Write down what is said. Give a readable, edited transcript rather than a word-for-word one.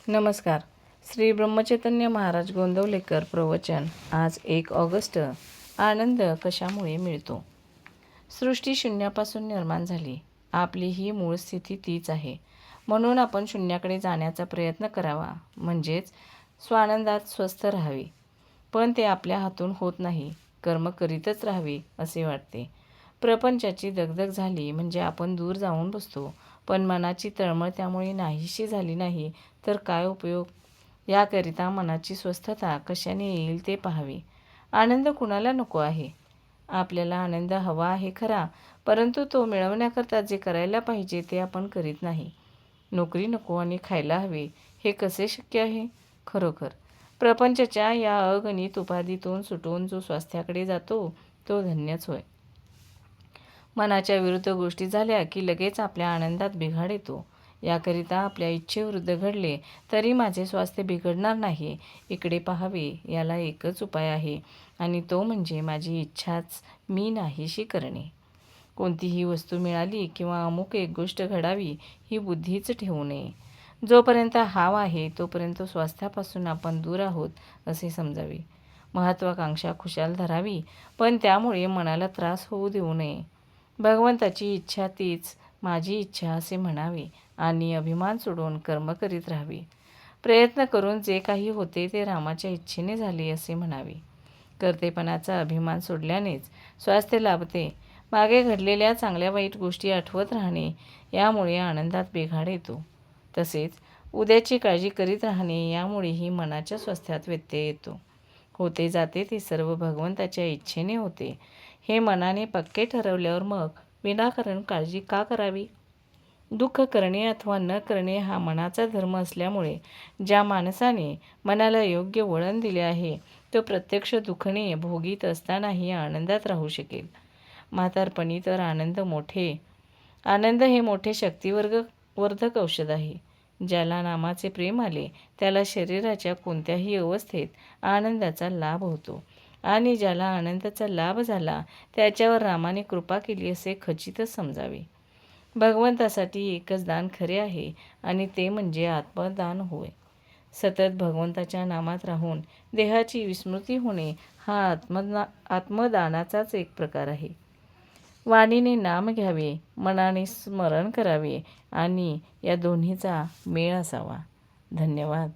नमस्कार. श्री ब्रह्मचैतन्य महाराज गोंदवलेकर प्रवचन. आज 1 ऑगस्ट. आनंद कशामुळे मिळतो? सृष्टी शून्यापासून निर्माण झाली. आपली ही मूळ स्थिती तीच आहे. म्हणून आपण शून्याकडे जाण्याचा प्रयत्न करावा, म्हणजेच स्वानंदात स्वस्थ राहावे. पण ते आपल्या हातून होत नाही. कर्म करीतच राहावे असे वाटते. प्रपंचाची दगदग झाली म्हणजे आपण दूर जाऊन बसतो. पण मनाची तळमळ त्यामुळे नाहीशी झाली नाही तर काय उपयोग? याकरिता मनाची स्वस्थता कशाने येईल ते पाहावे. आनंद कुणाला नको आहे? आपल्याला आनंद हवा आहे खरा, परंतु तो मिळवण्याकरता जे करायला पाहिजे ते आपण करीत नाही. नोकरी नको आणि खायला हवे, हे कसे शक्य आहे? खरोखर प्रपंचाच्या या अगणित उपाधीतून सुटून जो स्वास्थ्याकडे जातो तो धन्यच होय. मनाच्या विरुद्ध गोष्टी झाल्या की लगेच आपल्या आनंदात बिघाड येतो. याकरिता आपल्या इच्छेविरुद्ध घडले तरी माझे स्वास्थ्य बिघडणार नाही, इकडे पाहावे. याला एकच उपाय आहे आणि तो म्हणजे माझी इच्छाच मी नाहीशी करणे. कोणतीही वस्तू मिळाली किंवा अमुक एक गोष्ट घडावी ही बुद्धीच ठेवू नये. जोपर्यंत हाव आहे तोपर्यंत स्वास्थ्यापासून आपण दूर आहोत असे समजावे. महत्त्वाकांक्षा खुशाल धरावी, पण त्यामुळे मनाला त्रास होऊ देऊ नये. भगवंताची इच्छा तीच माझी इच्छा असे म्हणावे आणि अभिमान सोडून कर्म करीत राहावे. प्रयत्न करून जे काही होते ते रामाच्या इच्छेने झाले असे म्हणावे. कर्तेपणाचा अभिमान सोडल्यानेच स्वास्थ्य लाभते. मागे घडलेल्या चांगल्या वाईट गोष्टी आठवत राहणे यामुळे आनंदात बिघाड येतो. तसेच उद्याची काळजी करीत राहणे यामुळेही मनाच्या स्वास्थ्यात व्यत्यय येतो. होते जाते ते सर्व भगवंताच्या इच्छेने होते हे मनाने पक्के ठरवल्यावर मग विनाकारण काळजी का करावी? दुःख करणे अथवा न करणे हा मनाचा धर्म असल्यामुळे ज्या माणसाने मनाला योग्य वळण दिले आहे तो प्रत्यक्ष दुःखणे भोगीत असतानाही आनंदात राहू शकेल. म्हातारपणी तर आनंद हे मोठे शक्तिवर्धक औषध आहे. ज्याला नामाचे प्रेम आले त्याला शरीराच्या कोणत्याही अवस्थेत आनंदाचा लाभ होतो आणि ज्याला आनंदाचा लाभ झाला त्याच्यावर रामाने कृपा केली असे खचितच समजावे. भगवंतासाठी एकच दान खरे आहे आणि ते म्हणजे आत्मदान होय. सतत भगवंताच्या नामात राहून देहाची विस्मृती होणे हा आत्मदानाचाच एक प्रकार आहे. वाणीने नाम घ्यावे, मनाने स्मरण करावे आणि या दोन्हीचा मेळ असावा. धन्यवाद.